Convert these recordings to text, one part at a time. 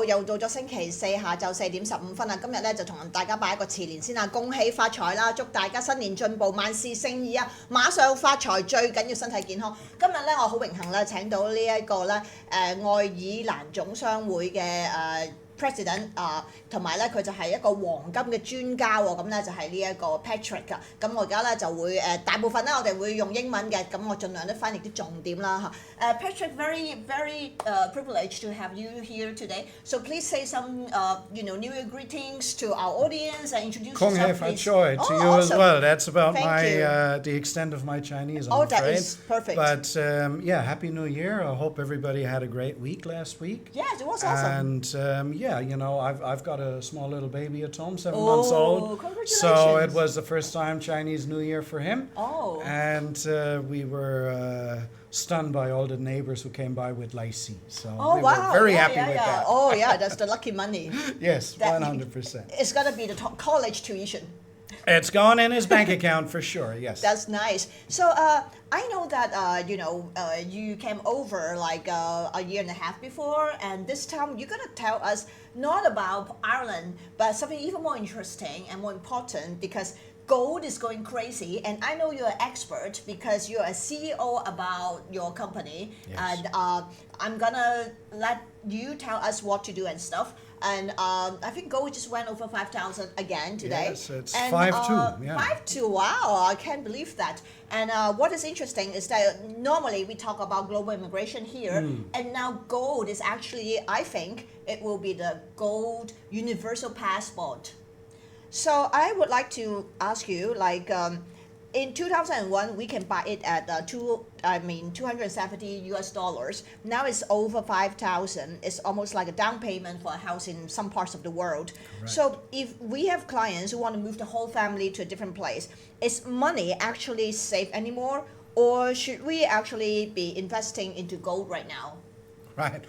好，又到咗星期四下晝4:15啦。今日咧就同大家拜一個遲年先啦，恭喜發財啦！祝大家新年進步，萬事勝意啊！馬上發財，最緊要身體健康。今日咧我好榮幸咧請到呢一個咧愛爾蘭總商會嘅President 同埋咧佢就係一個黃金嘅專家喎，咁咧就係呢一個 Patrick 啊。咁我而家咧就會大部分咧我哋會用英文嘅，咁我盡量都翻譯啲重點啦嚇。Patrick, very privileged to have you here today. So please say some New Year greetings to our audience and introduce yourself. 恭喜發財 to you as well. That's about the extent of my Chinese, I'm afraid. That is perfect. But Happy New Year. I hope everybody had a great week last week. Yes, it was awesome. And I've got a small little baby at home, 7 months old. Congratulations. So it was the first time Chinese New Year for him. Oh. And we were stunned by all the neighbors who came by with lycée. So we wow. were very happy with that. Oh yeah, that's the lucky money. Yes, 100%. It's got to be the college tuition. It's gone in his bank account for sure, yes. That's nice. So I know that you came over like a year and a half before, and this time you're gonna tell us not about Ireland, but something even more interesting and more important, because gold is going crazy, and I know you're an expert because you're a CEO about your company. Yes. And I'm gonna let you tell us what to do and stuff. And I think gold just went over 5,000 again today. Yes, it's 5.2. Yeah. 5.2. Wow, I can't believe that. And what is interesting is that normally we talk about global immigration here, and now gold is actually, I think, it will be the gold universal passport. So I would like to ask you, like, in 2001, we can buy it at $270. Now it's over 5,000. It's almost like a down payment for a house in some parts of the world. Right. So if we have clients who want to move the whole family to a different place, is money actually safe anymore, or should we actually be investing into gold right now? Right.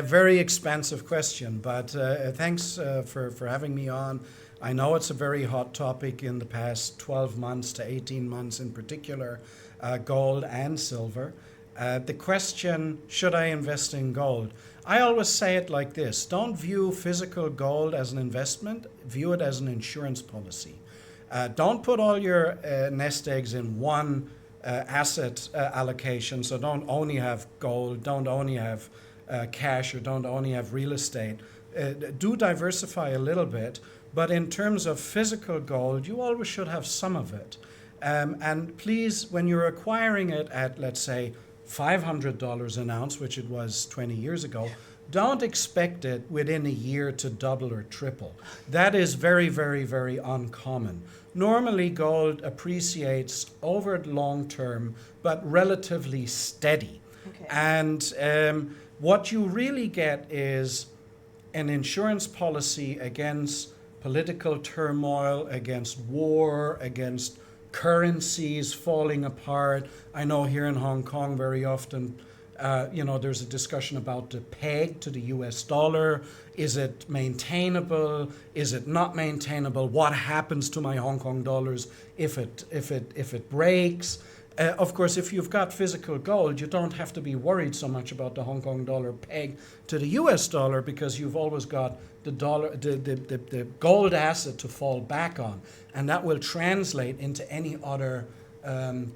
Very expensive question, but thanks for having me on. I know it's a very hot topic in the past 12 months to 18 months in particular, gold and silver. The question, should I invest in gold? I always say it like this: don't view physical gold as an investment, view it as an insurance policy. Don't put all your nest eggs in one asset allocation, so don't only have gold, don't only have cash, or don't only have real estate. Do diversify a little bit. But in terms of physical gold, you always should have some of it. And please, when you're acquiring it at, let's say, $500 an ounce, which it was 20 years ago, don't expect it within a year to double or triple. That is very, very, very uncommon. Normally, gold appreciates over long term, but relatively steady. Okay. And what you really get is an insurance policy against political turmoil, against war, against currencies falling apart. I know here in Hong Kong very often, there's a discussion about the peg to the US dollar. Is it maintainable? Is it not maintainable? What happens to my Hong Kong dollars if it breaks? Of course, if you've got physical gold, you don't have to be worried so much about the Hong Kong dollar peg to the US dollar, because you've always got the gold asset to fall back on, and that will translate into any other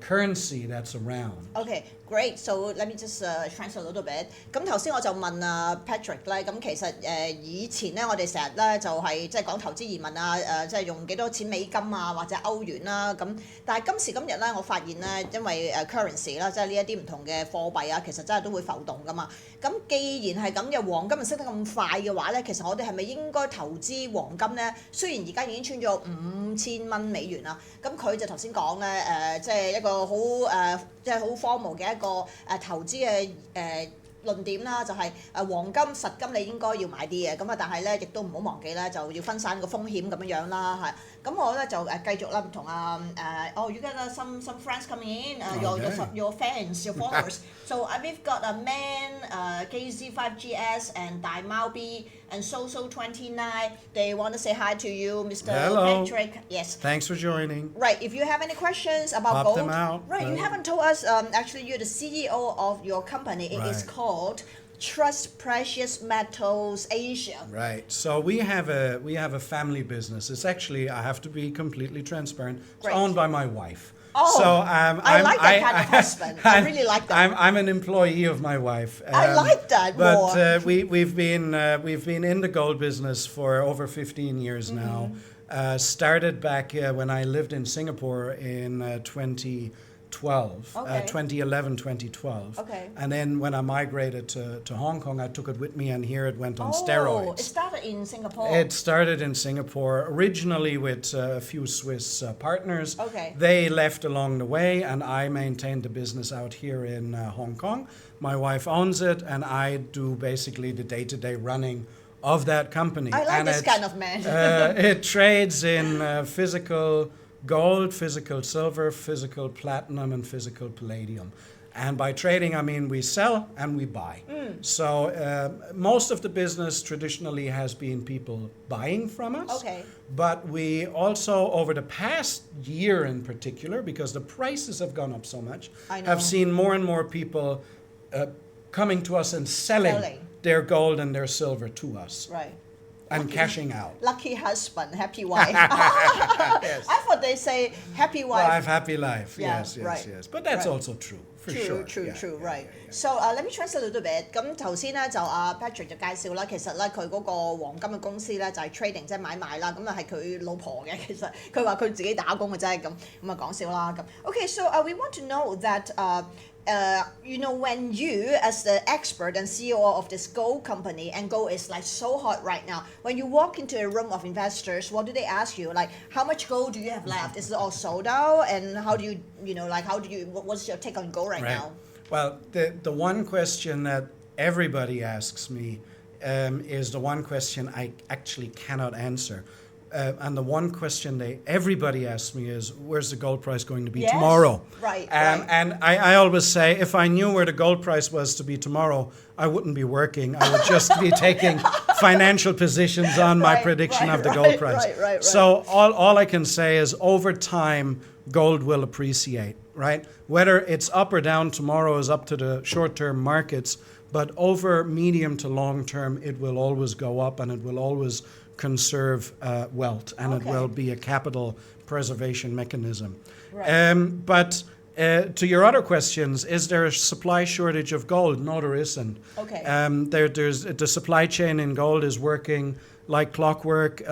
currency that's around. Okay, great. So let me just translate a little bit. 咁頭先我就問Patrick 咧，咁其實以前咧我哋成日咧就係即係講投資移民啊，即係用幾多錢美金啊或者歐元啦，咁但係今時今日咧我發現咧，因為currency 啦，即係呢一啲唔同嘅貨幣啊，其實真係都會浮動噶嘛。咁既然係咁嘅，黃金又升得咁快嘅話咧，其實我哋係咪應該投資黃金咧？雖然而家已經穿咗$5000啦，咁佢就頭先講咧即係一個好即係好荒謬嘅一個投資嘅論點啦，就係黃金實金你應該要買啲嘅，咁但係咧亦都唔好忘記咧，就要分散個風險咁樣啦，係。咁我咧就繼續啦，同you got some friends coming in, your fans, your followers. So we've got a man, KZ5GS and Dai Mao B and So29. They want to say hi to you, Mr. Hello. Patrick. Yes. Thanks for joining. Right. If you have any questions about gold, them out. right? You haven't told us. Actually, you're the CEO of your company. It is called Trust Precious Metals Asia. Right. So we have a family business. It's actually, I have to be completely transparent. It's Great. owned by my wife. Oh, so I like that kind of husband. I really like that. I'm an employee of my wife. I like that more. But we've been in the gold business for over 15 years now. Started back when I lived in Singapore in 2012, Okay. 2011, 2012. Okay. And then when I migrated to Hong Kong, I took it with me, and here it went on It steroids. started in Singapore. It started in Singapore, originally with a few Swiss partners. Okay. They left along the way, and I maintained the business out here in Hong Kong. My wife owns it, and I do basically the day-to-day running of that company. I like and this kind of man. It trades in physical gold, physical silver, physical platinum, and physical palladium. And by trading, I mean we sell and we buy. So most of the business traditionally has been people buying from us. Okay. But we also, over the past year in particular, because the prices have gone up so much, I know. have seen more and more people coming to us and selling their gold and their silver to us. Right. And cashing out. Lucky husband, happy wife. Yes. I thought they say happy wife. Life, happy life. Yeah, Yes, yes, right. yes. But that's Right. also true, for True, sure. true, Yeah, true, yeah, right. yeah, yeah. So let me translate a little bit.咁頭先咧就Patrick 就介紹啦，其實咧佢嗰個黃金嘅公司咧就係 trading 即係買賣啦，咁啊係佢老婆嘅，其實佢話佢自己打工嘅啫，咁講笑啦咁。Okay, so we want to know that when you, as the expert and CEO of this gold company, and gold is like so hot right now, when you walk into a room of investors, what do they ask you? Like, how much gold do you have left? Is it all sold out? And how do you, what's your take on gold right now? Well, the one question that everybody asks me is the one question I actually cannot answer. And the one question everybody asks me is, where's the gold price going to be tomorrow? Right, right. And I always say, if I knew where the gold price was to be tomorrow, I wouldn't be working. I would just be taking financial positions on my prediction of the gold price. Right. So all I can say is, over time, gold will appreciate, right? Whether it's up or down tomorrow is up to the short-term markets, but over medium to long term, it will always go up, and it will always conserve wealth, and it will be a capital preservation mechanism. Right. But to your other questions, is there a supply shortage of gold? No, there isn't. Okay. There's the supply chain in gold is working like clockwork.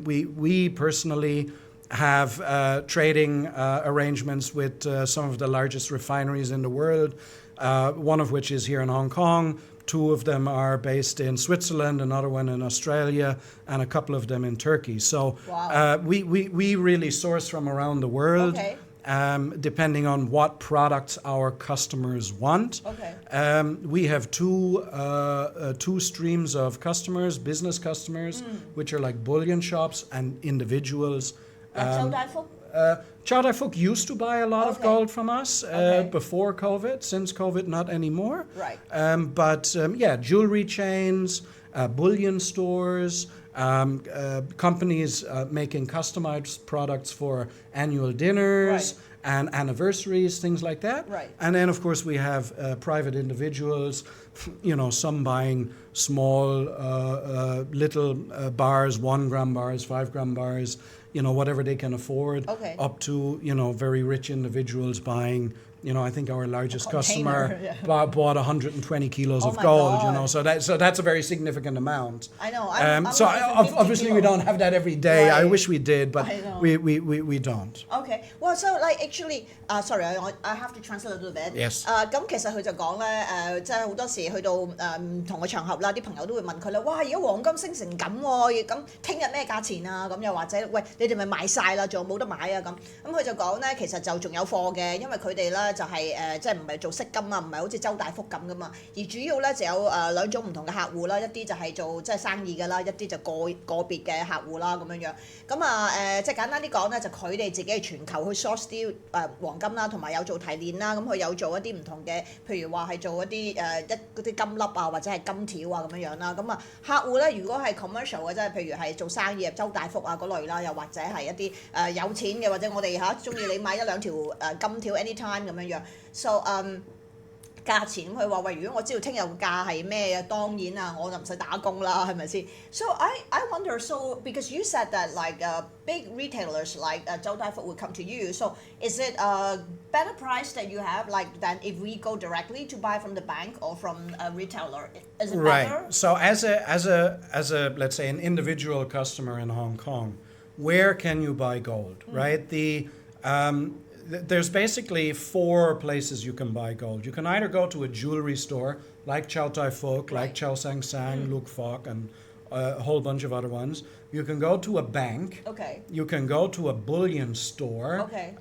We personally have trading arrangements with some of the largest refineries in the world, one of which is here in Hong Kong. Two of them are based in Switzerland, another one in Australia, and a couple of them in Turkey. So we really source from around the world, depending on what products our customers want. We have two streams of customers, business customers, which are like bullion shops, and individuals. Chow Tai Fook used to buy a lot of gold from us before COVID. Since COVID, not anymore. Right. Jewelry chains, bullion stores, companies making customized products for annual dinners and anniversaries, things like that. Right. And then, of course, we have private individuals, some buying small, little bars, 1 gram bars, 5 gram bars, whatever they can afford, up to, very rich individuals buying, I think our largest customer bought 120 kilos of gold, God. so that's a very significant amount. I know. Obviously we don't have that every day. Right. I wish we did, but we don't. Okay. Well, so actually, sorry, I have to translate a little bit. Yes. 咁其實佢就講咧，即係好多時去到唔同嘅場合啦，啲朋友都會問佢啦，哇！而家黃金升成咁喎，咁聽日咩價錢啊？咁又或者喂，你哋咪賣晒啦，仲有冇得買啊？咁佢就講咧，其實就仲有貨嘅，因為佢哋咧就係即係唔係做息金啊，唔係好似周大福咁噶嘛，而主要咧就有兩種唔同嘅客戶啦，一啲就係做即係生意㗎啦，一啲就個別嘅客戶啦咁樣樣。咁即係簡單啲講咧，就佢哋自己係全球去 source 啲黃金啦，同埋有做提煉啦，咁佢有做一啲唔同嘅，譬如話係做一啲嗰啲金粒啊，或者係金條啊咁樣樣啦。咁客戶咧，如果係 commercial 嘅，即係譬如係做生意周大福啊嗰類啦，又或者係一啲有錢嘅，或者我哋中意你買1-2條金條 anytime 咁樣樣。So 價錢，咁佢話喂，如果我知道聽日個價係咩，當然啊，我就唔使打工啦，係咪先 ？So I wonder, so because you said that like big retailers like 周大福 would come to you, so is it a better price that you have like than if we go directly to buy from the bank or from a retailer? Is it Right. better? So as a let's say an individual customer in Hong Kong, where can you buy gold? Right. There's basically 4 places you can buy gold. You can either go to a jewelry store like Chow Tai Fook, like Chow Sang Sang, Luk Fok, and a whole bunch of other ones. You can go to a bank. Okay. You can go to a bullion store, Okay.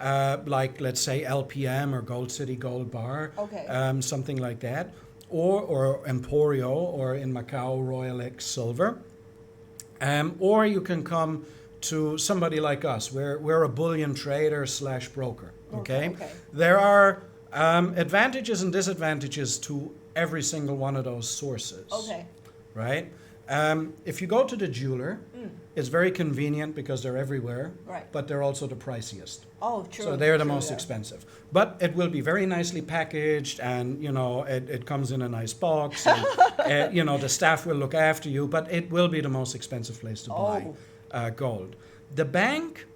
Like let's say LPM or Gold City Gold Bar, Okay. Something like that, or Emporio, or in Macau Royal X Silver, or you can come to somebody like us. We're a bullion trader / broker. Okay? There are advantages and disadvantages to every single one of those sources. Okay. Right? If you go to the jeweler, it's very convenient because they're everywhere, Right. but they're also the priciest. Oh, true. So they're the true, most yeah. expensive. But it will be very nicely packaged, and it comes in a nice box, and the staff will look after you, but it will be the most expensive place to buy gold. The bank,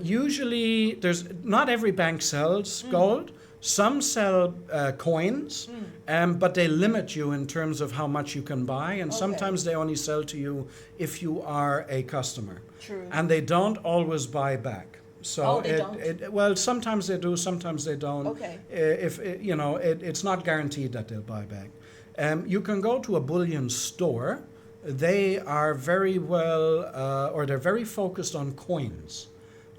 usually not every bank sells gold. Some sell coins, but they limit you in terms of how much you can buy, and sometimes they only sell to you if you are a customer. True. And they don't always buy back. So they don't? well, sometimes they do, sometimes they don't. Okay. It's not guaranteed that they'll buy back. You can go to a bullion store. They are very well, or they're very focused on coins.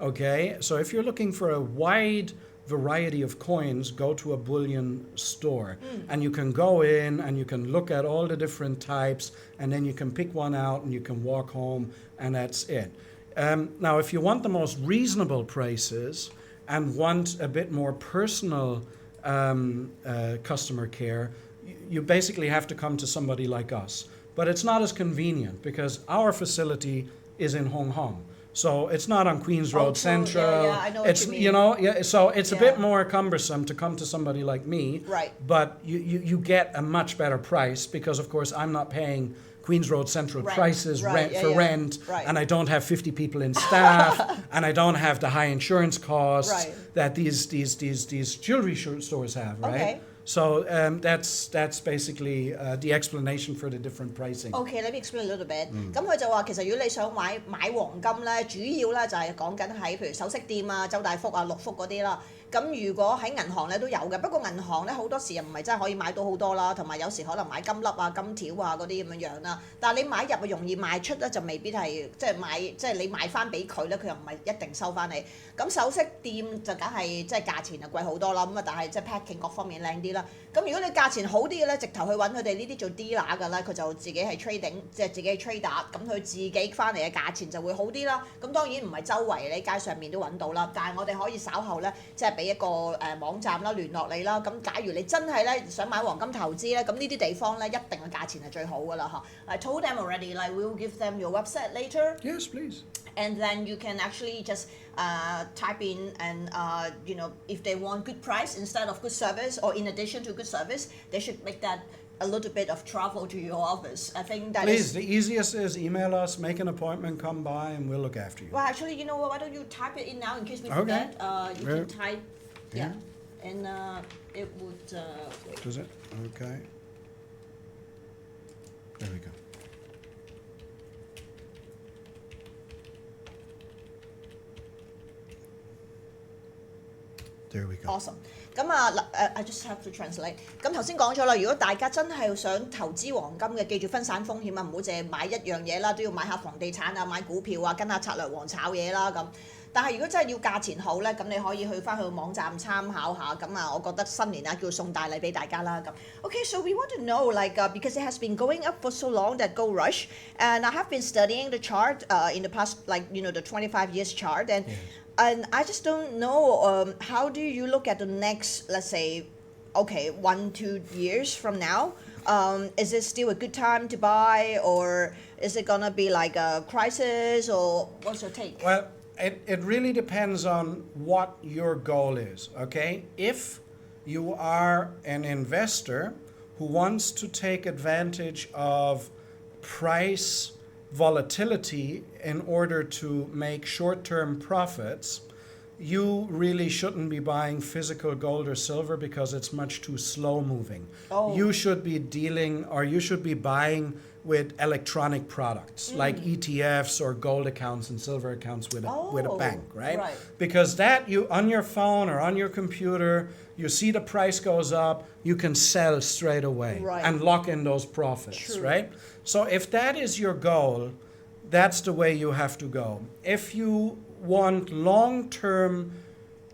Okay, so if you're looking for a wide variety of coins, go to a bullion store, and you can go in and you can look at all the different types, and then you can pick one out and you can walk home, and that's it. Now, if you want the most reasonable prices and want a bit more personal customer care, you basically have to come to somebody like us. But it's not as convenient because our facility is in Hong Kong. So it's not on Queens Road true. Central. Yeah, I know what It's you mean. So it's a Yeah. bit more cumbersome to come to somebody like me. Right. But you get a much better price because, of course, I'm not paying Queens Road Central Rent. prices Right, yeah. rent, Right. and I don't have 50 people in staff, and I don't have the high insurance costs Right. that these jewelry stores have, right? Okay. So that's basically the explanation for the different pricing. Okay, let me explain a little bit. 咁佢就話其實如果你想買黃金咧，主要咧就係講緊喺譬如首飾店啊、周大福啊、六福嗰啲啦。咁如果喺銀行咧都有嘅，不過銀行咧好多時又唔係真係可以買到好多啦，同埋有時可能買金粒啊、金條啊嗰啲咁樣樣啦。但係你買入啊容易賣出咧，就未必係即係你賣翻俾佢咧，佢又唔係一定收翻你。咁首飾店就梗係即係價錢就貴好多啦，咁啊但係即係 packing 各方面靚啲啦。咁如果你價錢好啲嘅咧，直頭去揾佢哋呢啲做 dealer 㗎啦，佢就自己係 trading， 即係自己係 trader，咁佢自己翻嚟嘅價錢就會好啲啦。咁當然唔係周圍你街上面都揾到啦，但係我哋可以稍後咧，即係俾一個網站啦聯絡你啦。咁假如你真係咧想買黃金投資咧，咁呢啲地方咧一定嘅價錢係最好㗎啦嚇。I told them already, like we will give them your website later. Yes, please. And then you can actually just type in and if they want good price instead of good service, or in addition to good service, they should make that a little bit of travel to your office. I think that Please, is. the easiest is email us, make an appointment, come by, and we'll look after you. Well, actually, you know what? Why don't you type it in now in case we Okay. forget? You Well, can type. Yeah. And it would. Wait. Does it? Okay. There we go. There we go. Awesome. 咁I just have to translate。咁頭先講咗啦，如果大家真係想投資黃金嘅，記住分散風險啊，唔好淨係買一樣嘢啦，都要買下房地產啊、買股票啊，跟下策略王炒嘢啦咁。但係如果真係要價錢好咧，咁你可以去翻佢網站參考下。咁我覺得新年叫送大禮俾大家啦咁。Okay, so we want to know because it has been going up for so long that gold rush, and I have been studying the chart in the past the 25 years chart and. Yeah. And I just don't know how do you look at the next, let's say, 1-2 years from now? Is it still a good time to buy, or is it gonna be like a crisis, or what's your take? Well, it really depends on what your goal is, okay? If You are an investor who wants to take advantage of price volatility in order to make short-term profits. You really shouldn't be buying physical gold or silver because it's much too slow moving. Oh. You should be you should be buying with electronic products like ETFs or gold accounts and silver accounts with a bank, right? Because that you on your phone or on your computer, you see the price goes up, you can sell straight away and lock in those profits, right? So if that is your goal, that's the way you have to go. If you want long-term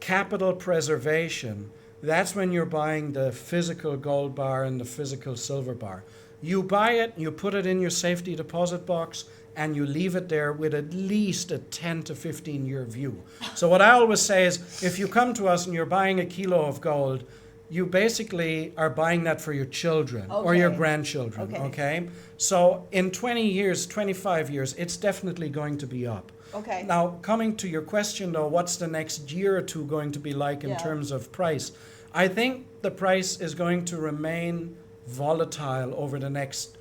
capital preservation, that's when you're buying the physical gold bar and the physical silver bar. You buy it, you put it in your safety deposit box, and you leave it there with at least a 10 to 15 year view. So what I always say is, if you come to us and you're buying a kilo of gold, you basically are buying that for your children or your grandchildren, okay? So in 20 years, 25 years, it's definitely going to be up. Okay. Now, coming to your question though, what's the next year or two going to be like in terms of price? I think the price is going to remain volatile over the next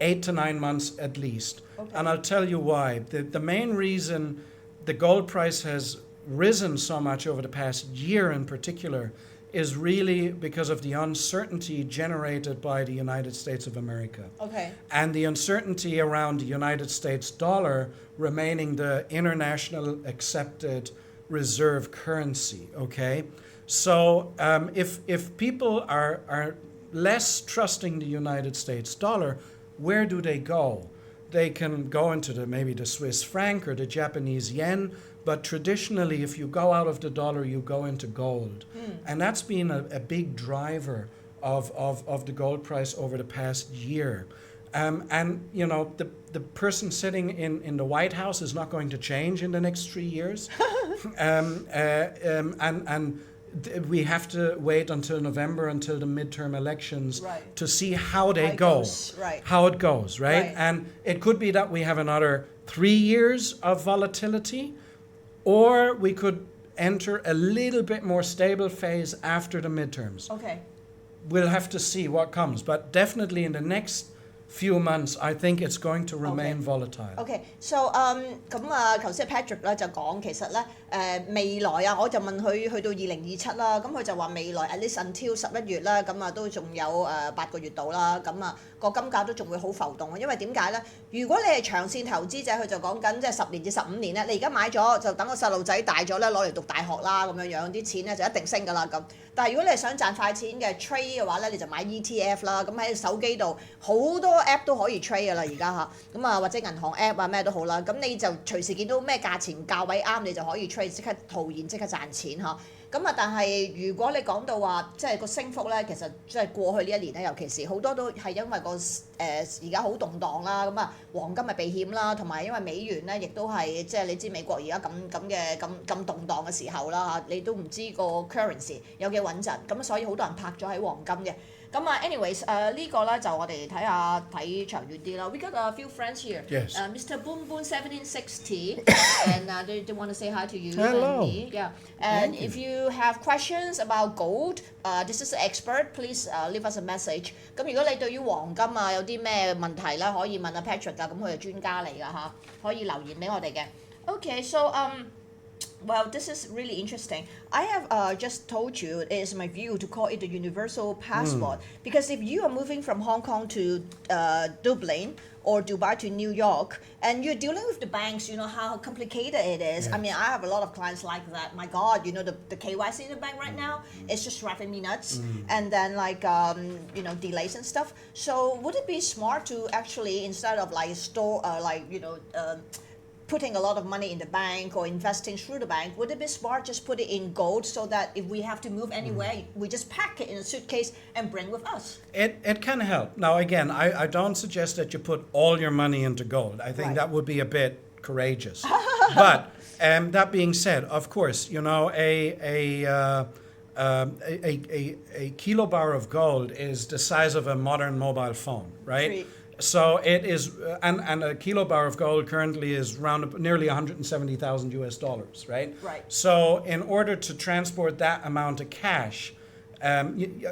8 to 9 months at least. And I'll tell you why. The main reason the gold price has risen so much over the past year in particular is really because of the uncertainty generated by the United States of America. And the uncertainty around the United States dollar remaining the international accepted reserve currency, okay? So if people are less trusting the United States dollar, where do they go? They can go into maybe the Swiss franc or the Japanese yen, but traditionally if you go out of the dollar, you go into gold. And that's been a big driver of the gold price over the past year. And you know, the person sitting in the White House is not going to change in the next 3 years. And we have to wait until November, until the midterm elections, to see how they go, how it goes, right? And it could be that we have another 3 years of volatility, or we could enter a little bit more stable phase after the midterms. We'll have to see what comes, but definitely in the next few months, I think it's going to remain volatile. So 咁啊，頭先 Patrick 咧就講其實咧未來啊，我就問佢去到2027啦，咁佢就話未來 at least until 11月啦，咁啊都仲有8個月到啦，咁啊個金價都仲會好浮動啊，因為點解咧？如果你係長線投資者，佢就講緊即係10年至15年咧，你而家買咗就等個細路仔大咗咧攞嚟讀大學啦，咁樣啲錢咧就一定升㗎啦咁。但係如果你係想賺快錢嘅 trade 嘅話咧，你就買 ETF 啦，咁喺手機度好多 app 都可以 trade 㗎啦，而家嚇，咁啊或者銀行 app 啊咩都好啦，咁你就隨時見到咩價錢價位啱，你就可以 trade 即刻套現即刻賺錢嚇。咁啊，但係如果你講到話即係個升幅咧，其實即係過去呢一年咧，尤其是好多都係因為個而家好動盪啦，咁啊黃金咪避險啦，同埋因為美元咧亦都係即係你知美國而家咁動盪嘅時候啦嚇，你都唔知個 currency 有幾穩陣，咁所以好多人拍咗喺黃金嘅。咁啊 anyways 呢個咧就我哋睇長遠啲啦。We got a few friends here. Yes. Mr. Boom Boom 1760 and they want to say hi to you. Hello. And me. Yeah. And if you have questions about gold, this is an expert. Please leave us a message. 咁如果你對於黃金啊有啲咩問題咧，可以問阿 Patrick 啊，咁佢係專家嚟㗎嚇，可以留言俾我哋嘅。Okay, so well, this is really interesting. I have just told you it is my view to call it the universal passport because if you are moving from Hong Kong to Dublin or Dubai to New York and you're dealing with the banks, you know how complicated it is. Yes. I mean, I have a lot of clients like that. My God, you know, the KYC in the bank right now, it's just driving me nuts. And then like, you know, delays and stuff. So would it be smart to actually, instead of like store, putting a lot of money in the bank or investing through the bank, would it be smart just put it in gold so that if we have to move anywhere, we just pack it in a suitcase and bring with us? It can help. Now, again, I don't suggest that you put all your money into gold. I think that would be a bit courageous. But that being said, of course, you know, a kilobar of gold is the size of a modern mobile phone, right? So it is, and a kilobar of gold currently is around nearly $170,000 US, right? Right. So in order to transport that amount of cash,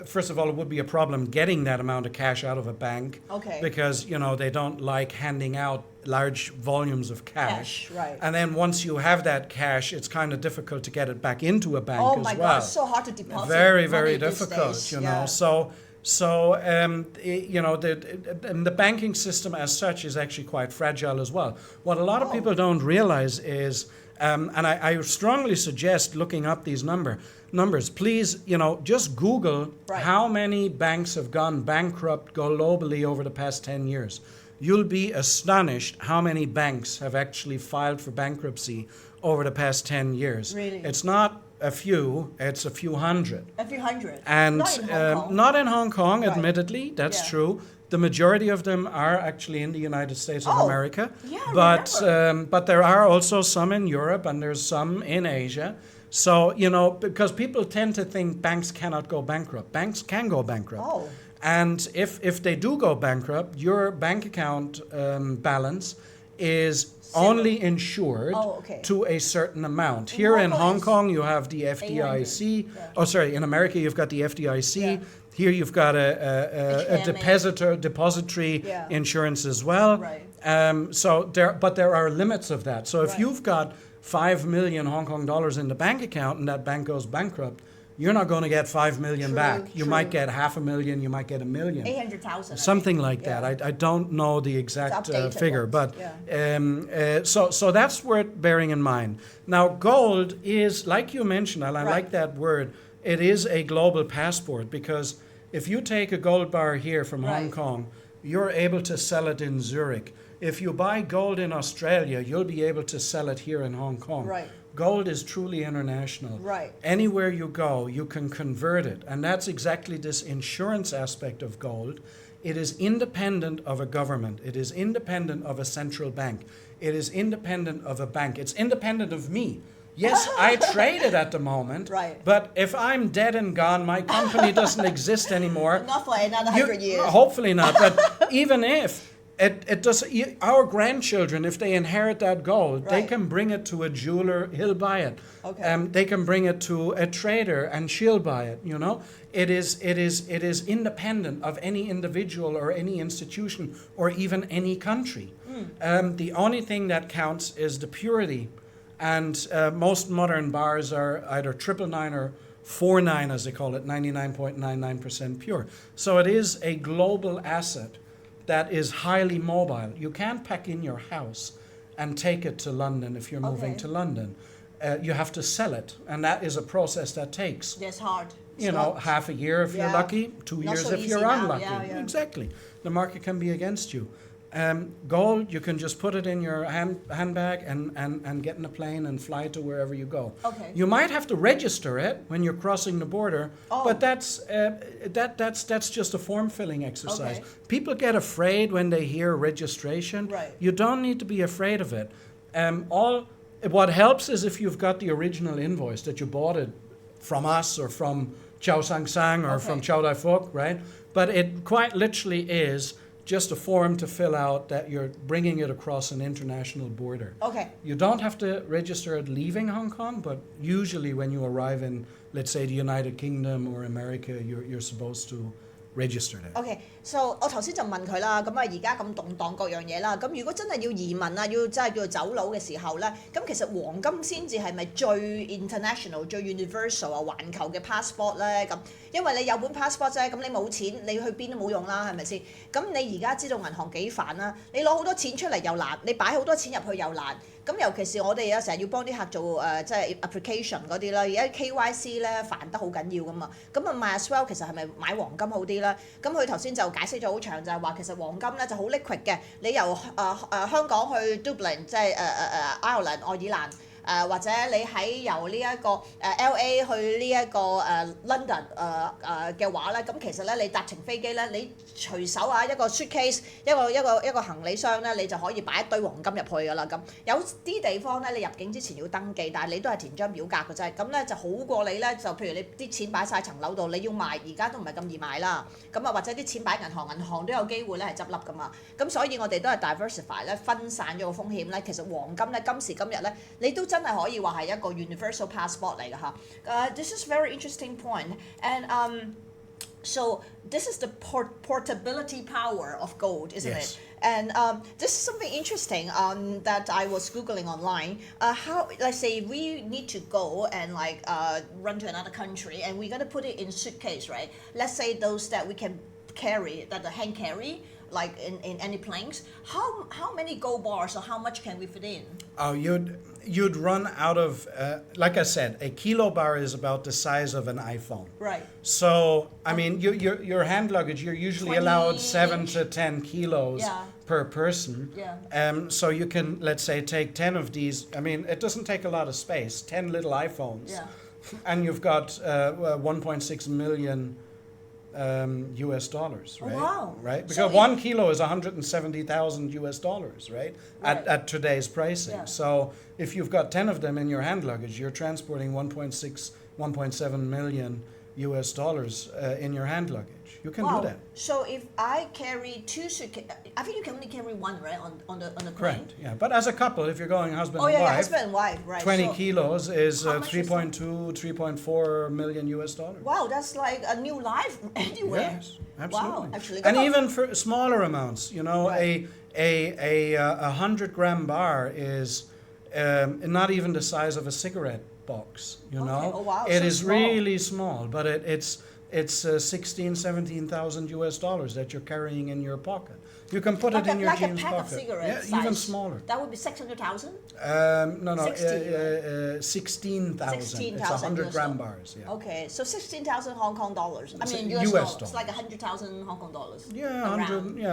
First of all, it would be a problem getting that amount of cash out of a bank because, they don't like handing out large volumes of cash. Right. And then once you have that cash, it's kind of difficult to get it back into a bank as well. Oh my God, it's so hard to deposit. Very, very difficult, know. The banking system as such is actually quite fragile as well. What a lot of people don't realize is, and I strongly suggest looking up these numbers. Please, just Google how many banks have gone bankrupt globally over the past 10 years. You'll be astonished how many banks have actually filed for bankruptcy over the past 10 years. Really? It's not a few, it's a few hundred. A few hundred? And not in Hong Hong Kong? Kong, admittedly, that's true. The majority of them are actually in the United States of America. Yeah, but there are also some in Europe and there's some in Asia. So, because people tend to think banks cannot go bankrupt. Banks can go bankrupt. Oh. And if they do go bankrupt, your bank account balance is only insured to a certain amount. Here in Hong Kong, you have the FDIC. In America, you've got the FDIC. Yeah. Here you've got a depository insurance as well. Right. But there are limits of that. So if you've got 5 million Hong Kong dollars in the bank account and that bank goes bankrupt, you're not going to get 5 million back. You might get $500,000, you might get $1 million. 800,000. Something like that. I don't know the exact figure, but so that's worth bearing in mind. Now, gold is, like you mentioned, and I like that word, it is a global passport because if you take a gold bar here from Hong Kong, you're able to sell it in Zurich. If you buy gold in Australia, you'll be able to sell it here in Hong Kong. Right. Gold is truly international. Right. Anywhere you go, you can convert it. And that's exactly this insurance aspect of gold. It is independent of a government. It is independent of a central bank. It is independent of a bank. It's independent of me. Yes, I trade it at the moment. Right. But if I'm dead and gone, my company doesn't exist anymore. Not for another 100 years. Hopefully not. But even if it does, our grandchildren, if they inherit that gold, they can bring it to a jeweler, he'll buy it. Okay. They can bring it to a trader and she'll buy it, It is independent of any individual or any institution or even any country. The only thing that counts is the purity. And most modern bars are either 999 or 49, as they call it, 99.99% pure. So it is a global asset that is highly mobile. You can't pack in your house and take it to London if you're moving to London. You have to sell it, and that is a process that takes. It's hard. Half a year if you're lucky, 2 years so if you're now. unlucky. Yeah. Exactly. The market can be against you. Gold, you can just put it in your handbag and get in a plane and fly to wherever you go. Okay. You might have to register it when you're crossing the border, but that's just a form-filling exercise. Okay. People get afraid when they hear registration. Right. You don't need to be afraid of it. What helps is if you've got the original invoice that you bought it from us or from Chow Sang Sang or from Chow Dai Fook, right? But it quite literally is just a form to fill out that you're bringing it across an international border. Okay. You don't have to register it leaving Hong Kong, but usually when you arrive in, let's say, the United Kingdom or America, you're supposed to register it. Okay, so 我頭先就問佢啦，咁啊而家咁動盪各樣嘢啦，咁如果真係要移民啊，要真係叫做走佬嘅時候咧，咁其實黃金先至係咪最 international、最 universal 啊環球嘅 passport 咧？咁因為你有本 passport 啫，咁你冇錢，你去邊都冇用啦，係咪先？咁你而家知道銀行幾煩啦，你攞好多錢出嚟又難，你擺好多錢入去又難。咁尤其是我哋有成日要幫啲客做即係 application 嗰啲啦，而家 KYC 咧煩得好緊要噶嘛，咁啊 might as well 其實係咪買黃金好啲咧？咁佢頭先就解釋咗好長，就係話其實黃金咧就好 liquid 嘅，你由香港去 Dublin 即係愛爾蘭愛爾蘭。或者你喺由呢一個LA 去呢一個London 嘅話咧，咁其實咧你搭程飛機咧，你隨手一個 suitcase 一個行李箱咧，你就可以擺一堆黃金入去㗎啦。咁有啲地方咧，你入境之前要登記，但係你都係填張表格嘅啫。咁咧就好過你咧，就譬如你啲錢擺晒層樓度，你要賣而家都唔係咁易賣啦。咁啊或者啲錢擺銀行都有機會咧係執笠㗎嘛。咁所以我哋都係 diversify 咧，分散咗個風險咧。其實黃金咧今時今日咧，你都真真係可以話係一個 universal passport 嚟㗎嚇。This is very interesting point and so this is the portability power of gold, isn't Yes. it? And this is something interesting that I was Googling online. How, let's say we need to go and run to another country and we're going to put it in suitcase, right? Let's say those that we can carry, that the hand carry, like in any planes. How many gold bars or how much can we fit in? Oh, you'd run out of, like I said, a kilo bar is about the size of an iPhone. Right. So, I mean, your hand luggage, you're usually 20 allowed 7 to 10 kilos per person. Yeah. So you can, let's say, take 10 of these. I mean, it doesn't take a lot of space, 10 little iPhones. Yeah. And you've got 1.6 million US dollars, right? Oh, wow. Right? So Because 1 kilo is 170,000 US dollars, right? At today's pricing. Yeah. So if you've got 10 of them in your hand luggage, you're transporting 1.7 million US dollars in your hand luggage. You can do that. So if I carry 2 suitcases, I think you can only carry 1, right, on the plane? Correct, yeah. But as a couple, if you're going husband Oh and yeah, wife, husband and wife, right? 20 so, kilos is How much is 3.2, 3.4 million US dollars. Wow, that's like a new life anywhere. Yes, absolutely. Wow, actually. And even for smaller amounts, you know, Right. a 100-gram bar is not even the size of a cigarette box, you Okay. know. Oh, wow, It so is small. really small, but it's 17,000 US dollars that you're carrying in your pocket. You can put it in your like jeans a pack pocket. of cigarettes Yeah, even size. smaller. That would be 600,000? No, 16, 16,000. It's 16,000 100-gram bars, yeah. Okay, so 16,000 Hong Kong dollars. I mean, US US dollars. It's dollars. like 100,000 Hong Kong dollars. Yeah,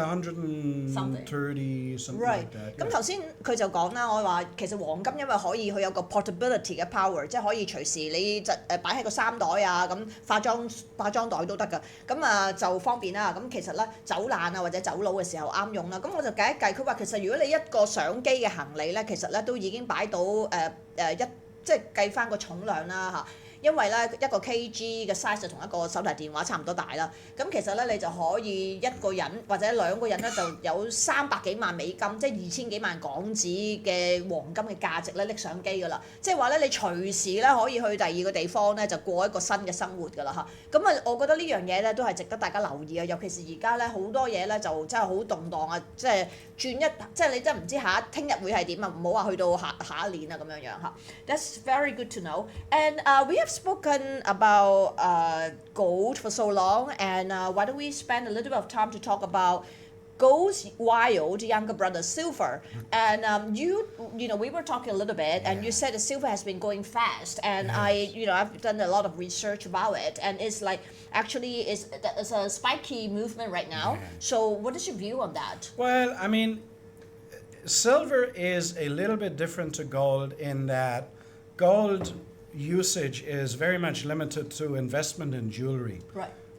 130, something Right. like that. 咁 yeah. 頭先佢就講啦，我話其實黃金因為可以佢有個 portability 嘅 power，即係可以隨時你就擺喺個衫袋啊，咁化妝袋都得㗎，咁就方便啦。咁其實咧走難啊或者走佬嘅時候啱用啦。咁我就計一計，佢話其實如果你一個相機嘅行李咧，其實咧都已經擺到即係計翻個重量啦嚇。因為咧一個 kg 嘅 size 就同一個手提電話差唔多大啦，咁其實咧你就可以一個人或者兩個人咧就有300幾萬美金，即係2000幾萬港紙嘅黃金嘅價值咧拎上機㗎啦，即係話咧你隨時咧可以去第二個地方咧就過一個新嘅生活㗎啦嚇。咁我覺得呢樣嘢咧都係值得大家留意啊，尤其是而家咧好多嘢咧就真係好動盪啊，即係即係你真係唔知聽日會係點啊，唔好話去到下一年啊咁樣嚇。That's very good to know. And we have spoken about gold for so long, and why don't we spend a little bit of time to talk about gold's wild younger brother silver? And you know we were talking a little bit, and you said that silver has been going fast, and I've done a lot of research about it, and it's like actually it's a spiky movement right now. So what is your view on that? Well, I mean, silver is a little bit different to gold in that gold usage is very much limited to investment in jewelry.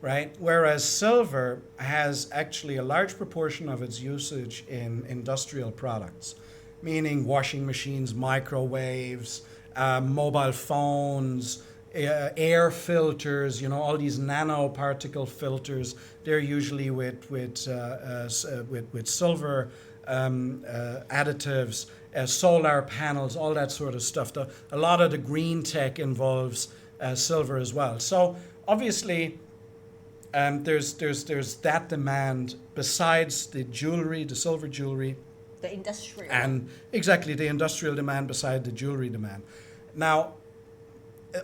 Right? Whereas silver has actually a large proportion of its usage in industrial products, meaning washing machines, microwaves, mobile phones, air filters, you know, all these nanoparticle filters. They're usually with silver additives, solar panels, all that sort of stuff. A lot of the green tech involves silver as well. So obviously, there's that demand besides the jewelry, the silver jewelry. The industrial. And exactly the industrial demand beside the jewelry demand. Now,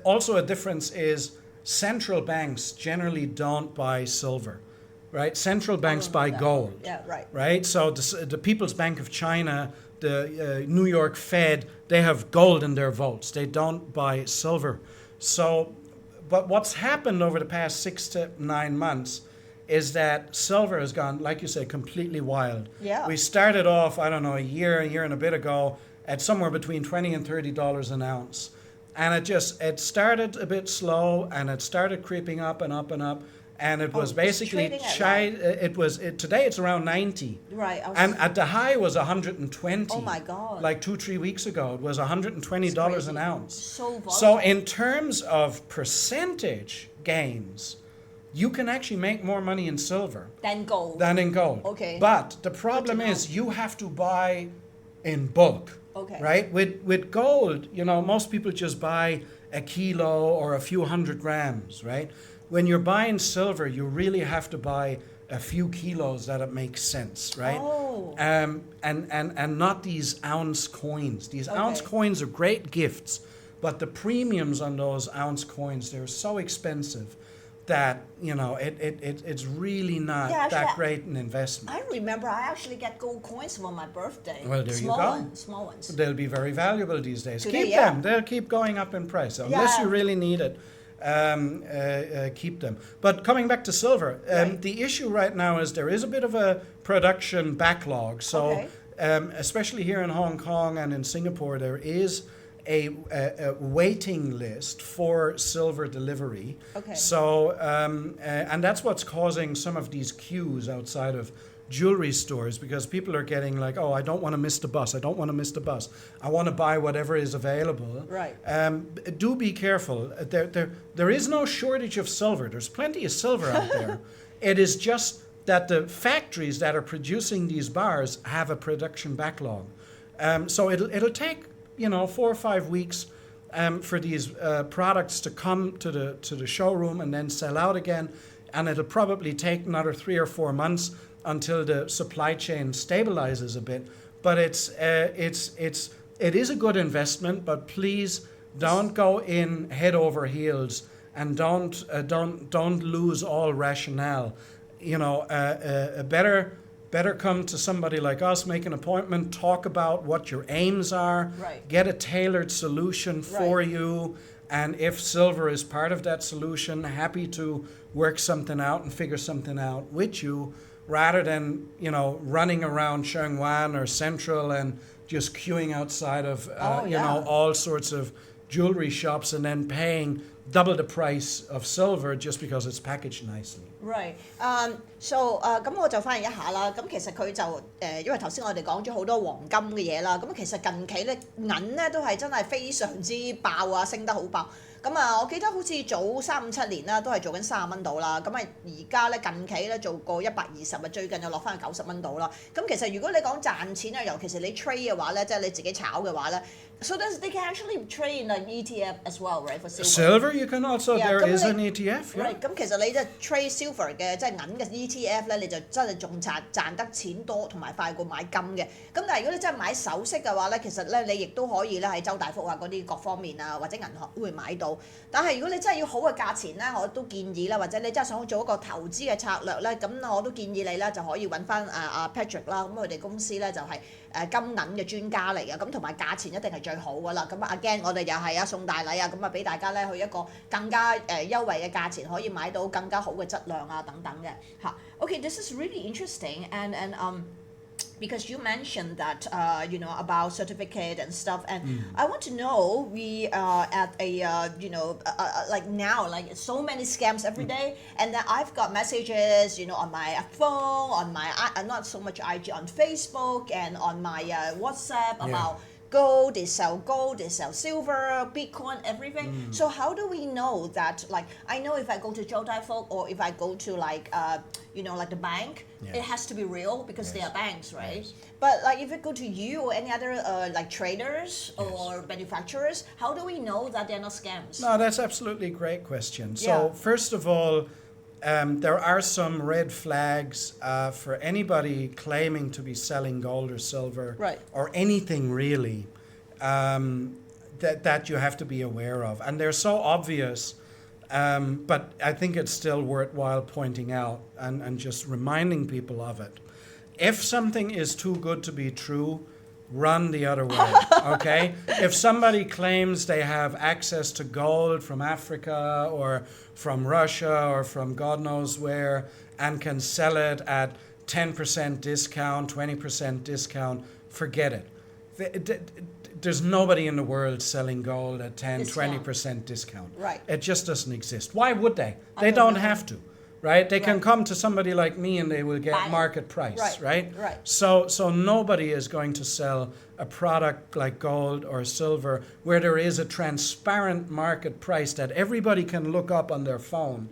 also a difference is central banks generally don't buy silver, right? Central banks buy gold. Yeah, right. Right? So the People's Bank of China, the New York Fed, they have gold in their vaults. They don't buy silver. So, but what's happened over the past 6 to 9 months is that silver has gone, like you said, completely wild. Yeah. We started off, I don't know, a year and a bit ago at somewhere between $20 and $30 an ounce. And it started a bit slow, and it started creeping up and up and up. And it was basically today it's around 90. Right. And at the high was 120. Oh my God. Like 2-3 weeks ago, it was $120 an ounce. So volatile. So in terms of percentage gains, you can actually make more money in silver than gold. than in gold. Okay. But the problem is you have to buy in bulk. Okay. Right? With gold, you know, most people just buy a kilo or a few hundred grams, right? When you're buying silver, you really have to buy a few kilos that it makes sense, right? Oh. And not these ounce coins. These ounce coins are great gifts, but the premiums on those ounce coins, they're so expensive that, you know, it's really not that great an investment. I remember I actually get gold coins for my birthday. Well, there you go. Small ones. They'll be very valuable these days. Today, Keep them. They'll keep going up in price. Unless you really need it, keep them. But coming back to silver, the issue right now is there is a bit of a production backlog. So especially here in Hong Kong and in Singapore, there is a waiting list for silver delivery. Okay. So, and that's what's causing some of these queues outside of jewelry stores, because people are getting like, oh, I don't want to miss the bus. I don't want to miss the bus. I want to buy whatever is available. Right. Do be careful. There is no shortage of silver. There's plenty of silver out there. It is just that the factories that are producing these bars have a production backlog. So it'll take, you know, 4 or 5 weeks for these products to come to the showroom and then sell out again, and it'll probably take another 3 or 4 months until the supply chain stabilizes a bit. But it is a good investment, but please don't go in head over heels and don't lose all rationale. You know, better come to somebody like us, make an appointment, talk about what your aims are, get a tailored solution for you, and if silver is part of that solution, happy to work something out and figure something out with you, rather than, you know, running around Sheung or Central and just queuing outside of, you know, all sorts of jewelry shops and then paying double the price of silver just because it's packaged nicely. Right. So 咁我就翻譯一下啦。咁其實佢就因為頭先我哋講咗好多黃金嘅嘢啦。咁其實近期咧銀咧都係真係非常之爆啊，升得好爆。咁啊，我記得好似早3、5、7年啦，都係做緊30蚊到啦。咁啊，而家咧近期咧做過120啊，最近又落翻去90蚊到啦。咁其實如果你講賺錢啊，尤其是你 trade 嘅話咧，即係你自己炒嘅話咧。So they can actually trade in like ETF as well, right? For silver. Silver, you can also. There is an ETF. Right. 咁其實你即係 trade silver 嘅，即係銀嘅 ETF 咧，你就真係仲賺得錢多，同埋快過買金嘅。咁但係如果你真係買首飾嘅話咧，其實咧你亦都可以咧喺周大福啊嗰啲各方面啊，或者銀行都會買到。但係如果你真係要好嘅價錢咧，我都建議啦，或者你真係想做一個投資嘅策略咧，咁我都建議你咧就可以揾翻Patrick 啦。咁佢哋公司咧就係金銀嘅專家嚟嘅，咁同埋價錢一定係最好㗎啦。咁again 我哋又係送大禮啊，咁俾大家咧去一個更加優惠嘅價錢，可以買到更加好嘅質量啊等等嘅嚇。Okay, this is really interesting and because you mentioned that you know about certificate and stuff, and I want to know we are at a you know like now like so many scams every day, and then I've got messages you know on my phone, on my not so much IG, on Facebook and on my WhatsApp about gold, they sell silver, Bitcoin, everything. So how do we know that, like, I know if I go to Joe Dai Folk or if I go to like, you know, like the bank, it has to be real because they are banks, right? But like if I go to you or any other like traders or manufacturers, how do we know that they're not scams? No, that's absolutely a great question. So first of all, there are some red flags for anybody claiming to be selling gold or silver or anything really that you have to be aware of. And they're so obvious, but I think it's still worthwhile pointing out and just reminding people of it. If something is too good to be true, run the other way, okay? If somebody claims they have access to gold from Africa or from Russia or from God knows where and can sell it at 10% discount, 20% discount, forget it. There's nobody in the world selling gold at 10, 20% discount. Right. It just doesn't exist. Why would they? They don't have to. Right? They can come to somebody like me and they will get market price, right? So nobody is going to sell a product like gold or silver where there is a transparent market price that everybody can look up on their phone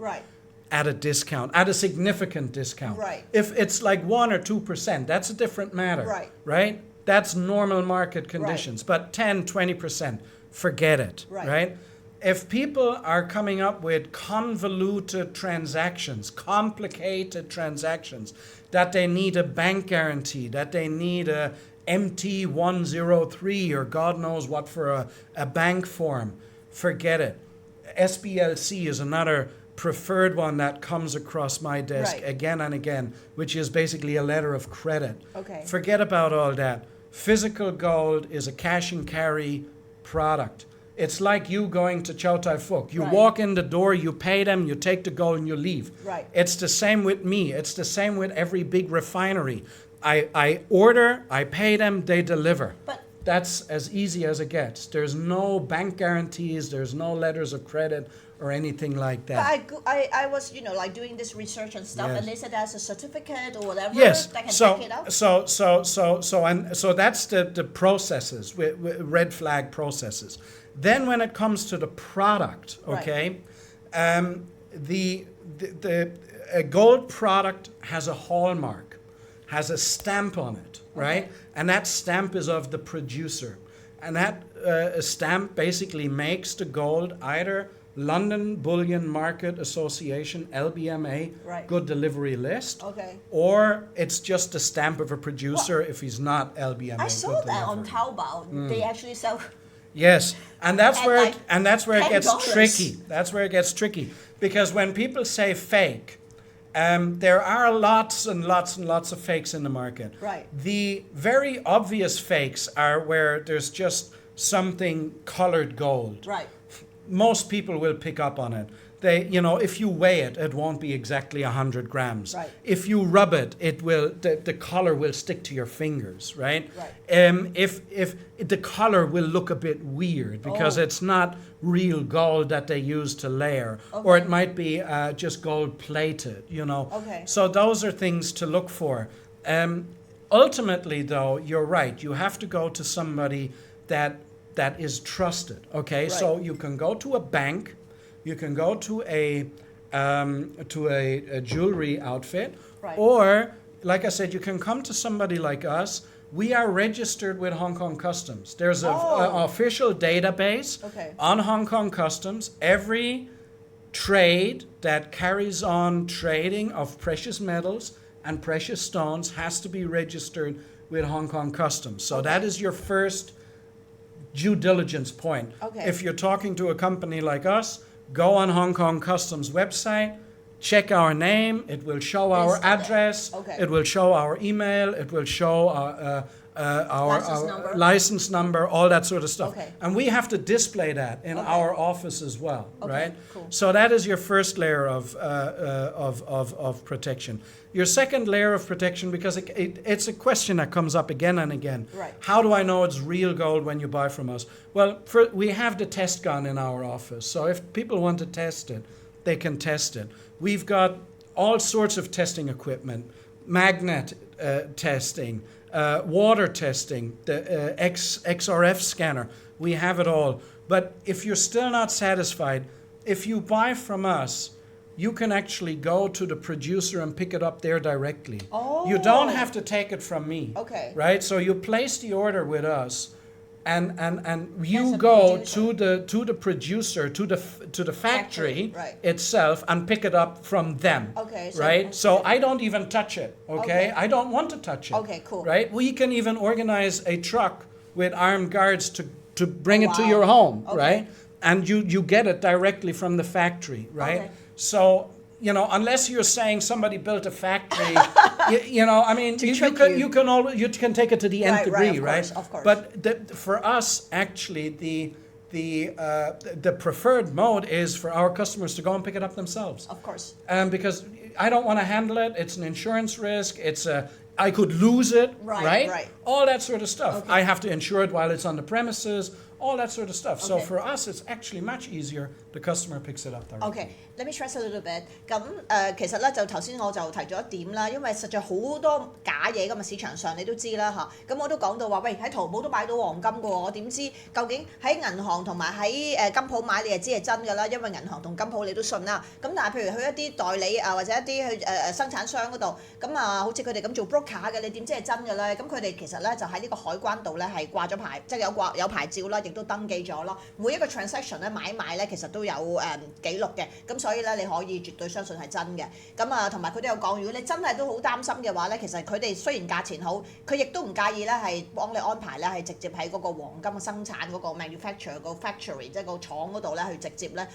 at a discount, at a significant discount. If it's like 1 or 2%, that's a different matter, right? That's normal market conditions. But 10, 20%, forget it, right? If people are coming up with convoluted transactions, complicated transactions, that they need a bank guarantee, that they need a MT103 or God knows what for a bank form, forget it. SBLC is another preferred one that comes across my desk again and again, which is basically a letter of credit. Forget about all that. Physical gold is a cash and carry product. It's like you going to Chow Tai Fook. You walk in the door, you pay them, you take the gold and you leave. It's the same with me. It's the same with every big refinery. I order, I pay them, they deliver. But that's as easy as it gets. There's no bank guarantees, there's no letters of credit or anything like that. But I was, like doing this research and stuff, and they said there's a certificate or whatever that can check it out. So that's the processes, red flag processes. Then when it comes to the product, okay, a gold product has a hallmark, has a stamp on it, right? And that stamp is of the producer. And that stamp basically makes the gold either London Bullion Market Association, LBMA, good delivery list, or it's just the stamp of a producer if he's not LBMA. I saw that on Taobao. They actually sell. Yes, and that's where it gets $10. tricky. That's where it gets tricky, because when people say fake, there are lots and lots and lots of fakes in the market. The very obvious fakes are where there's just something colored gold. Most people will pick up on it. If you weigh it, it won't be exactly 100 grams. If you rub it, the color will stick to your fingers, right? If the color will look a bit weird because it's not real gold that they use to layer, or it might be just gold plated, So those are things to look for. Ultimately, though, you're right. You have to go to somebody that is trusted. So you can go to a bank. You can go to a jewelry outfit, or, like I said, you can come to somebody like us. We are registered with Hong Kong Customs. There's an official database on Hong Kong Customs. Every trade that carries on trading of precious metals and precious stones has to be registered with Hong Kong Customs. So that is your first due diligence point. If you're talking to a company like us, go on Hong Kong Customs website, check our name, it will show our address, it will show our email, it will show our license number, all that sort of stuff. And we have to display that in our office as well, right? So that is your first layer of protection. Your second layer of protection, because it's a question that comes up again and again. How do I know it's real gold when you buy from us? Well, we have the test gun in our office. So if people want to test it, they can test it. We've got all sorts of testing equipment, magnet testing, water testing, the XRF scanner. We have it all. But if you're still not satisfied, if you buy from us, you can actually go to the producer and pick it up there directly. You don't have to take it from me. Right? So you place the order with us, and you go to the producer, to the factory itself, and pick it up from them. Right? So I don't even touch it. I don't want to touch it. Right? We can even organize a truck with armed guards to bring it to your home. Right? And you get it directly from the factory. Right? So, unless you're saying somebody built a factory, you can take it to the nth degree, right? Of course. But for us, actually, the preferred mode is for our customers to go and pick it up themselves. Of course. Because I don't want to handle it. It's an insurance risk. I could lose it, right? All that sort of stuff. I have to insure it while it's on the premises. all that sort of stuff. So Okay. for us, it's actually much easier. The customer picks it up directly. Okay, let me stress a little bit。咁其實咧就頭先我就提咗一點啦，因為實在好多假嘢咁啊，市場上你都知啦嚇。咁我都講到話，喂喺淘寶都買到黃金嘅喎，我點知究竟喺銀行同埋喺金鋪買你就知係真㗎啦，因為銀行同金鋪你都信啦。咁但係譬如去一啲代理啊或者一啲去生產商嗰度，咁啊好似佢哋咁做 broker 嘅，你點知係真嘅咧？咁佢哋其實咧就喺呢個海關度咧係掛咗牌，即係有牌照啦，亦都登記咗咯。每一個 transaction 咧買賣咧其實都有記錄嘅，咁所以咧你可以絕對相信係真嘅。咁啊同埋佢都有講，如果你真係都好擔心嘅話咧，其實佢哋雖然價錢好，佢亦都唔介意咧係幫你安排咧係直接喺嗰個黃金嘅生產嗰個 manufacture 個 factory 即係個廠嗰度咧去直接咧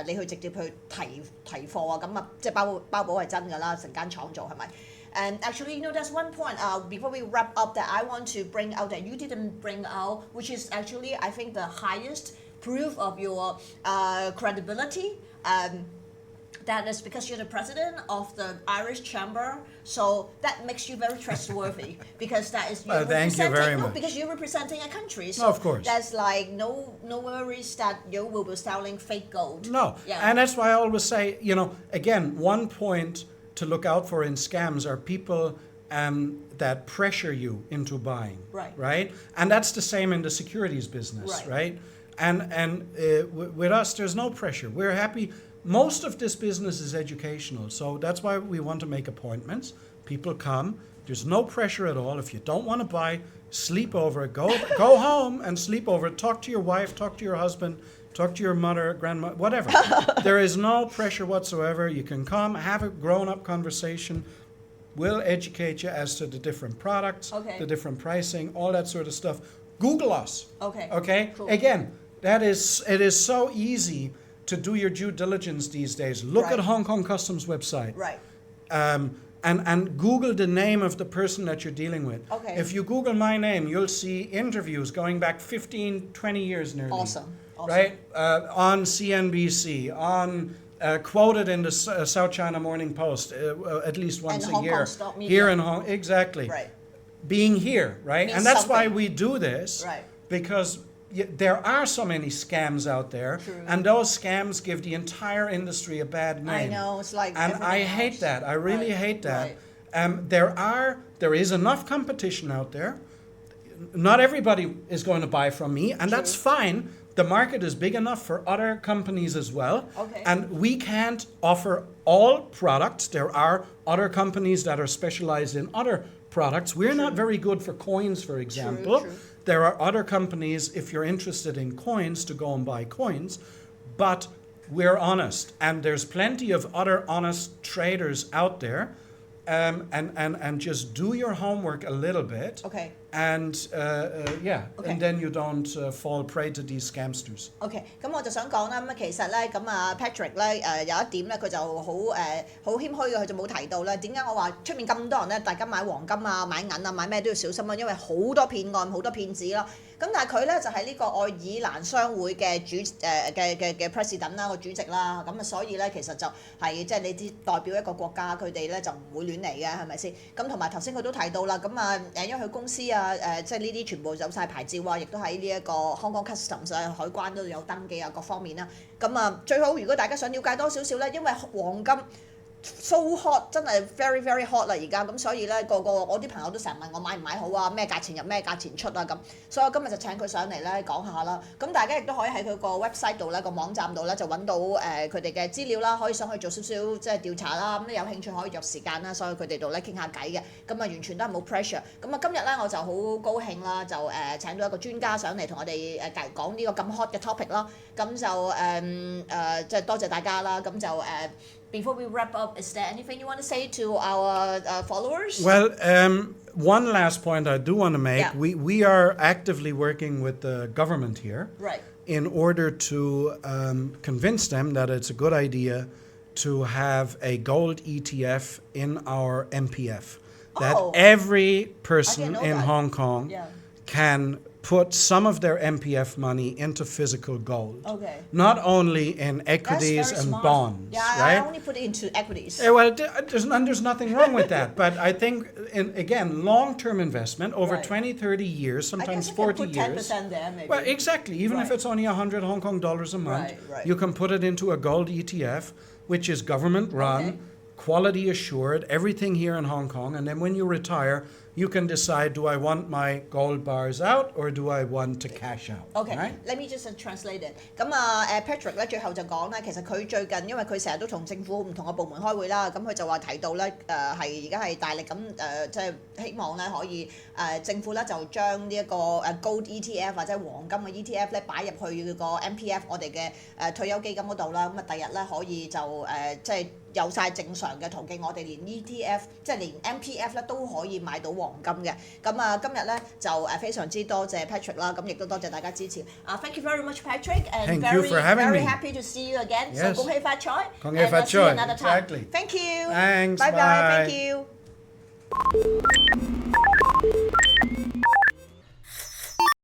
你去直接去提貨啊，咁啊即係包保係真㗎啦，成間廠做係咪？And actually, there's one point before we wrap up that I want to bring out that you didn't bring out, which is actually, I think, the highest proof of your credibility. That is because you're the president of the Irish Chamber, so that makes you very trustworthy because that is thank you very much. Because you're representing a country. So of course. There's like no worries that you will be selling fake gold. No, and that's why I always say, again, one point to look out for in scams are people that pressure you into buying, right? And that's the same in the securities business, right? And with us, there's no pressure. We're happy. Most of this business is educational, so that's why we want to make appointments. People come. There's no pressure at all. If you don't want to buy, sleep over. Go home and sleep over. Talk to your wife. Talk to your husband. Talk to your mother, grandmother, whatever. There is no pressure whatsoever. You can come, have a grown-up conversation. We'll educate you as to the different products, the different pricing, all that sort of stuff. Google us. Okay? Cool. Again, it is so easy to do your due diligence these days. Look at Hong Kong Customs website. And Google the name of the person that you're dealing with. If you Google my name, you'll see interviews going back 15, 20 years nearly. Awesome. Right? On CNBC, on quoted in the South China Morning Post at least once a year. Here in Hong Kong. Exactly. Being here, right? And that's why we do this. Because there are so many scams out there, and those scams give the entire industry a bad name. I know, it's like and I hate that. I really hate that. There is enough competition out there. Not everybody is going to buy from me, and that's fine. The market is big enough for other companies as well. And we can't offer all products. There are other companies that are specialized in other products. We're not very good for coins, for example. There are other companies, if you're interested in coins, to go and buy coins. But we're honest. And there's plenty of other honest traders out there. And just do your homework a little bit. And and then you don't fall prey to these scamsters. 咁我就想講啦，咁其實咧，咁啊 Patrick 咧有一點咧，佢就好謙虛嘅，佢就冇提到咧。點解我話出面咁多人咧，大家買黃金啊、買銀啊、買咩都要小心啊，因為好多騙案、好多騙子咯。咁但係佢咧就係呢個愛爾蘭商會嘅嘅 president 啦，個主席啦。咁啊，所以咧其實就係即係你知代表一個國家，佢哋咧就唔會亂嚟嘅，係咪先？咁同埋頭先佢都提到啦，咁啊因為佢公司啊即係呢啲全部有晒牌照啊，亦都喺呢一個 Hong Kong Customs 海關都有登記啊，各方面啦。咁啊最好如果大家想了解多少少咧，因為黃金so hot 真係 very very hot 啦而家，咁所以咧個我啲朋友都成日問我買唔買好啊，咩價錢入咩價錢出啊咁，所以我今日就請佢上嚟咧講下啦。咁大家亦都可以喺佢個 website 度咧個網站度咧就揾到佢哋嘅資料啦，可以上去做少少即係調查啦。咁你有興趣可以約時間啦，所以佢哋度咧傾下偈嘅。咁啊完全都係冇 pressure。咁啊今日咧我就好高興啦，就請到一個專家上嚟同我哋講呢個咁 hot 嘅 topic 啦。咁就即係多謝大家啦。咁就Before we wrap up, is there anything you want to say to our followers? Well, one last point I do want to make. We are actively working with the government here in order to convince them that it's a good idea to have a gold ETF in our MPF. That every person in Hong Kong can put some of their MPF money into physical gold. Okay. Not only in equities and smart. bonds, Yeah, right? I only put it into equities. Well, there's nothing wrong with that. But I think, again, long-term investment over 20, 30 years, sometimes 40 years. I guess I can put 10% there, maybe. Well, exactly. Even if it's only 100 Hong Kong dollars a month, you can put it into a gold ETF, which is government-run, quality assured, everything here in Hong Kong. And then when you retire, you can decide, do I want my gold bars out or do I want to cash out? Okay, right? Let me just translate it. 咁Patrick 咧最後就講咧，其實佢最近因為佢成日都同政府唔同嘅部門開會啦，咁佢就話提到咧係而家係大力咁即係希望咧可以政府咧就將呢一個gold ETF 或者黃金嘅 ETF 咧擺入去個 MPF 我哋嘅退休基金嗰度啦，咁啊第日咧可以就即係有晒正常嘅途徑，我哋連 ETF 即係連 MPF 咧都可以買到黃金嘅。咁今日咧就非常之多謝 Patrick 啦，咁亦都多謝大家支持。Thank you very much, Patrick, and Thank you for having very me. happy to see you again. Yes. So 恭喜發財，恭喜發財 and see you another time. Exactly. Thank you. Thanks. Bye bye. Bye. Thank you.